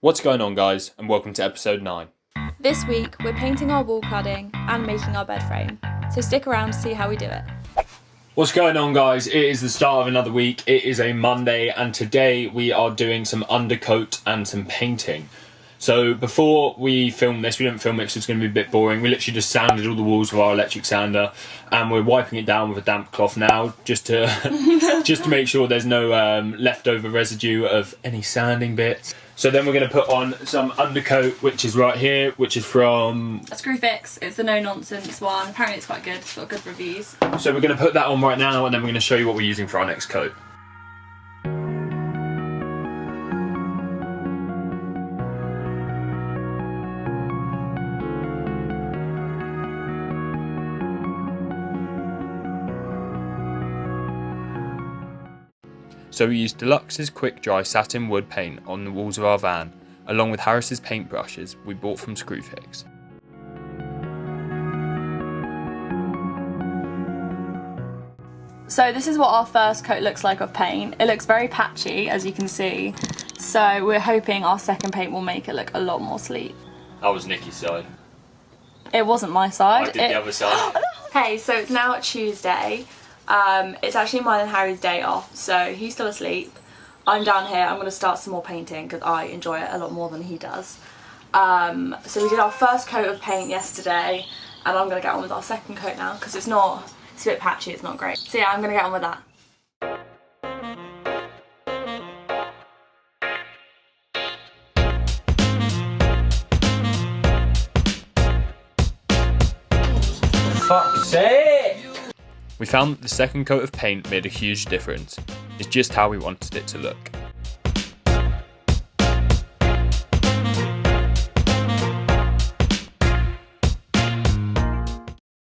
What's going on, guys, and welcome to episode 9. This week we're painting our wall cladding and making our bed frame, so stick around to see how we do it. What's going on, guys? It is the start of another week. It is a Monday, and today we are doing some undercoat and some painting. So before we film this, we didn't film it because it's going to be a bit boring. We literally just sanded all the walls with our electric sander, and we're wiping it down with a damp cloth now, just to just to make sure there's no leftover residue of any sanding bits. So then we're going to put on some undercoat, which is right here, which is from A Screw Fix. It's the no-nonsense one. Apparently it's quite good. It's got good reviews. So we're going to put that on right now, and then we're going to show you what we're using for our next coat. So we used Deluxe's quick dry satin wood paint on the walls of our van, along with Harris's paintbrushes we bought from Screwfix. So this is what our first coat looks like of paint. It looks very patchy, as you can see. So we're hoping our second paint will make it look a lot more sleek. That was Nikki's side. It wasn't my side. I did the other side. Hey, so it's now Tuesday. It's actually mine and Harry's day off, so he's still asleep. I'm down here. I'm going to start some more painting because I enjoy it a lot more than he does. So we did our first coat of paint yesterday, and I'm going to get on with our second coat now because it's a bit patchy, it's not great. So yeah, I'm going to get on with that. Fuck's sake! We found that the second coat of paint made a huge difference. It's just how we wanted it to look.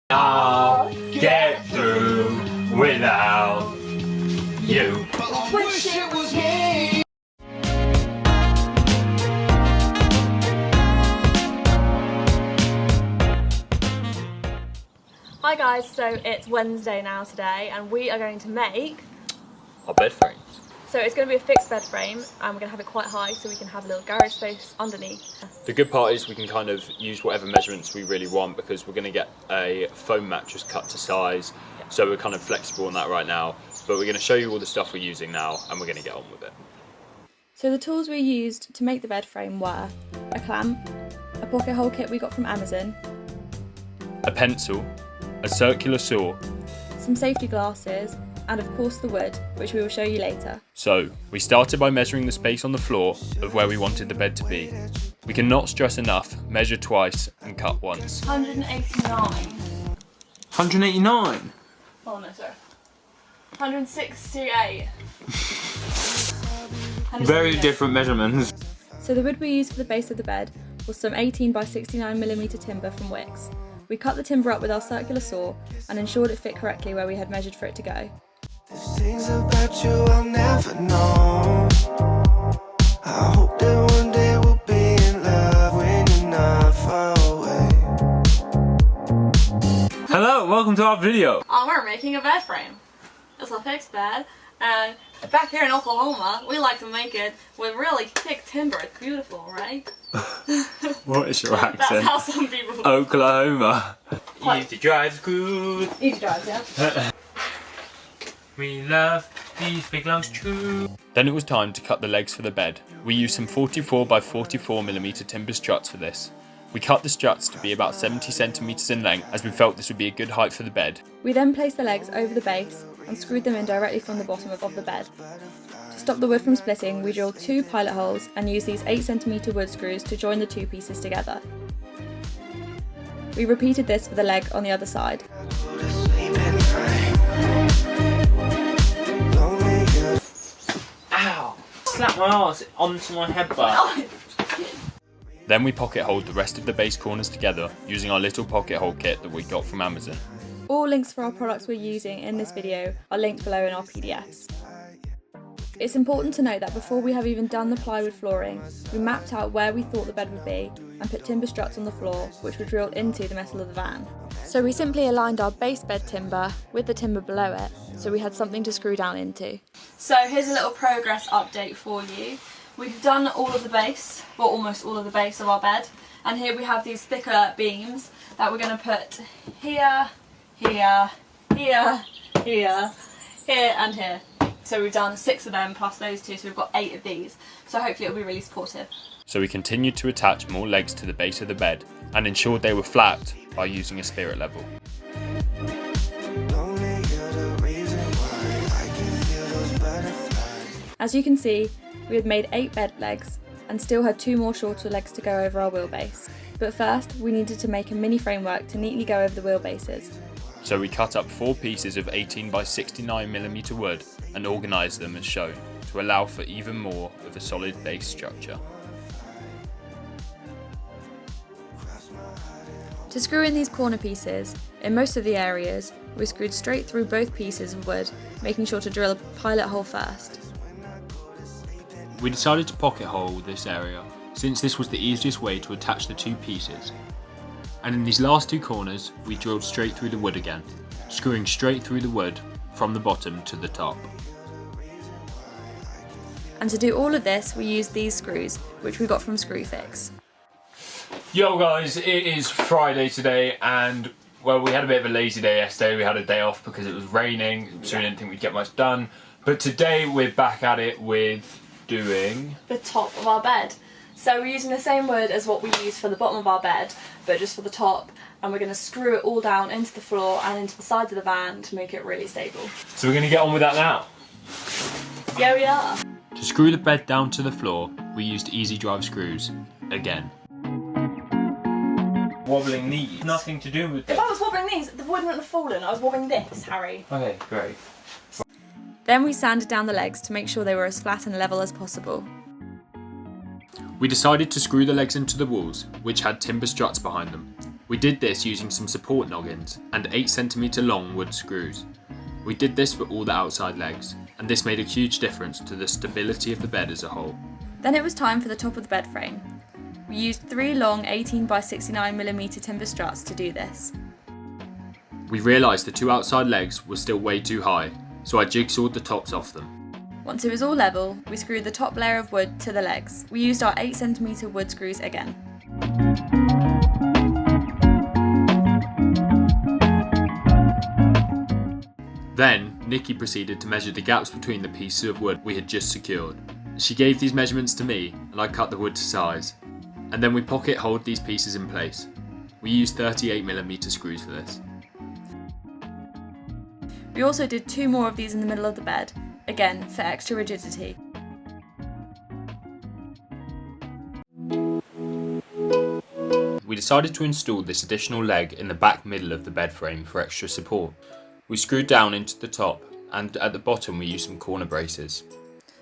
I'll get through without you. Wish it was me. Hi guys, so it's Wednesday now today, and we are going to make... Our bed frames. So it's going to be a fixed bed frame, and we're going to have it quite high so we can have a little garage space underneath. The good part is we can kind of use whatever measurements we really want because we're going to get a foam mattress cut to size, so we're kind of flexible on that right now. But we're going to show you all the stuff we're using now, and we're going to get on with it. So the tools we used to make the bed frame were a clamp, a pocket hole kit we got from Amazon, A pencil, a circular saw. some safety glasses, and of course the wood, which we will show you later. So, we started by measuring the space on the floor of where we wanted the bed to be. We cannot stress enough, measure twice and cut once. 189. 189? Oh no, sorry. 168. Very different measurements. So the wood we used for the base of the bed was some 18 by 69mm timber from Wix. We cut the timber up with our circular saw and ensured it fit correctly where we had measured for it to go. There's things about you I'll never know. I hope that one day we'll be in love when you're not far away. Hello, welcome to our video. Oh, we're making a bed frame. It's a fixed bed, and back here in Oklahoma, we like to make it with really thick timber. It's beautiful, right? What is your That's accent? how some people... Oklahoma. What? Easy drive's good. Easy drives, yeah? We love these big lumps true. Then it was time to cut the legs for the bed. We used some 44 by 44mm timber struts for this. We cut the struts to be about 70cm in length as we felt this would be a good height for the bed. We then placed the legs over the base and screwed them in directly from the bottom of the bed. To stop the wood from splitting, we drilled 2 pilot holes and used these 8cm wood screws to join the 2 pieces together. We repeated this for the leg on the other side. Ow! Slap my arse onto my headbutt. Then we pocket holed the rest of the base corners together using our little pocket hole kit that we got from Amazon. All links for our products we're using in this video are linked below in our PDFs. It's important to note that before we have even done the plywood flooring, we mapped out where we thought the bed would be and put timber struts on the floor, which were drilled into the metal of the van. So we simply aligned our base bed timber with the timber below it, so we had something to screw down into. So here's a little progress update for you. We've done all of the base, well almost all of the base of our bed, and here we have these thicker beams that we're going to put here, here, here, here, here and here. So we've done 6 of them plus those 2, so we've got 8 of these. So hopefully it'll be really supportive. So we continued to attach more legs to the base of the bed and ensured they were flat by using a spirit level. As you can see, we had made 8 bed legs and still had 2 more shorter legs to go over our wheelbase. But first, we needed to make a mini framework to neatly go over the wheelbases. So we cut up 4 pieces of 18 by 69mm wood and organised them as shown to allow for even more of a solid base structure. To screw in these corner pieces, in most of the areas, we screwed straight through both pieces of wood, making sure to drill a pilot hole first. We decided to pocket hole this area since this was the easiest way to attach the 2 pieces. And in these last 2 corners, we drilled straight through the wood again, screwing straight through the wood from the bottom to the top. And to do all of this, we used these screws, which we got from Screwfix. Yo guys, it is Friday today and well, we had a bit of a lazy day yesterday. We had a day off because it was raining, so we didn't think we'd get much done. But today we're back at it with doing The top of our bed. So we're using the same wood as what we used for the bottom of our bed, but just for the top, and we're going to screw it all down into the floor and into the sides of the van to make it really stable. So we're going to get on with that now. Yeah, we are. To screw the bed down to the floor, we used easy drive screws again. Wobbling these. Nothing to do with If I was wobbling these, the wood wouldn't have fallen. I was wobbling this, Harry. Okay, great. Then we sanded down the legs to make sure they were as flat and level as possible. We decided to screw the legs into the walls, which had timber struts behind them. We did this using some support noggins and 8cm long wood screws. We did this for all the outside legs, and this made a huge difference to the stability of the bed as a whole. Then it was time for the top of the bed frame. We used 3 long 18 by 69mm timber struts to do this. We realised the 2 outside legs were still way too high, so I jigsawed the tops off them. Once it was all level, we screwed the top layer of wood to the legs. We used our 8cm wood screws again. Then, Nikki proceeded to measure the gaps between the pieces of wood we had just secured. She gave these measurements to me, and I cut the wood to size. And then we pocket holed these pieces in place. We used 38mm screws for this. We also did 2 more of these in the middle of the bed, again for extra rigidity. We decided to install this additional leg in the back middle of the bed frame for extra support. We screwed down into the top, and at the bottom we used some corner braces.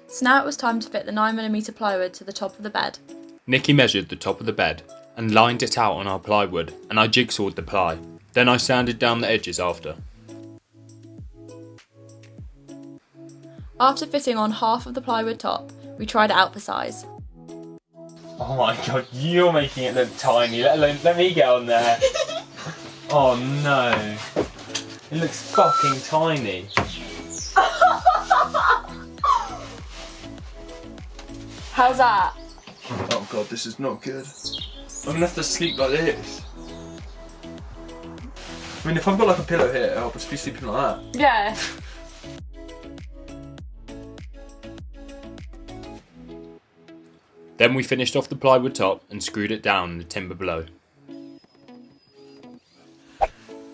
So now it was time to fit the 9mm plywood to the top of the bed. Nikki measured the top of the bed and lined it out on our plywood, and I jigsawed the ply. Then I sanded down the edges after. After fitting on half of the plywood top, we tried it out for size. Oh my god, you're making it look tiny, let me get on there. Oh no. It looks fucking tiny. How's that? Oh god, this is not good. I'm gonna have to sleep like this. I mean, if I've got like a pillow here, I'll just be sleeping like that. Yeah. Then we finished off the plywood top and screwed it down in the timber below.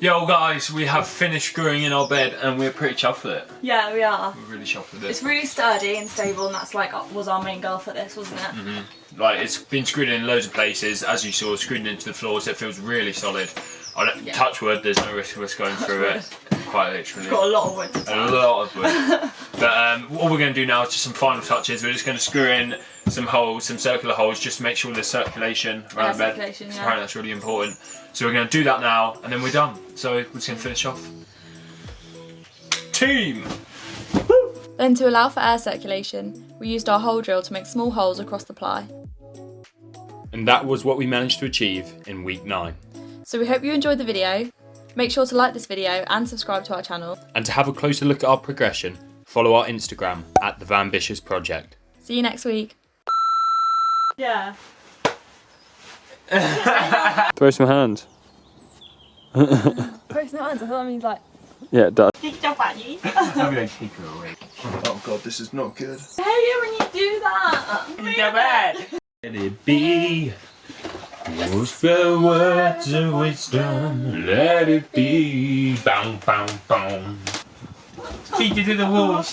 Yo guys, we have finished screwing in our bed and we're pretty chuffed with it. Yeah, we are. We're really chuffed with it. It's really sturdy and stable, and that's like was our main goal for this, wasn't it? Mm-hmm. Like, it's been screwed in loads of places, as you saw, screwed into the floor, so it feels really solid. I don't touch wood, there's no risk of us going through it. Quite literally. Got a lot of wood to touch. A lot of wood. But what we're going to do now is just some final touches. We're just going to screw in some holes, some circular holes, just to make sure there's circulation around the bed. Circulation, yeah. Apparently that's really important. So we're going to do that now, and then we're done. So we're just going to finish off. Team! Then to allow for air circulation, we used our hole drill to make small holes across the ply. And that was what we managed to achieve in week 9. So we hope you enjoyed the video. Make sure to like this video and subscribe to our channel. And to have a closer look at our progression, follow our Instagram @TheVambitious Project. See you next week. Yeah. Throw some hands. Throw some hands, I thought that means like... Yeah, it does. I'm gonna take her away. Oh god, this is not good. I hate it when you do that. Let it be. Whisper words of wisdom. Let it be. Bow, bow, bow. Feed you to the wall.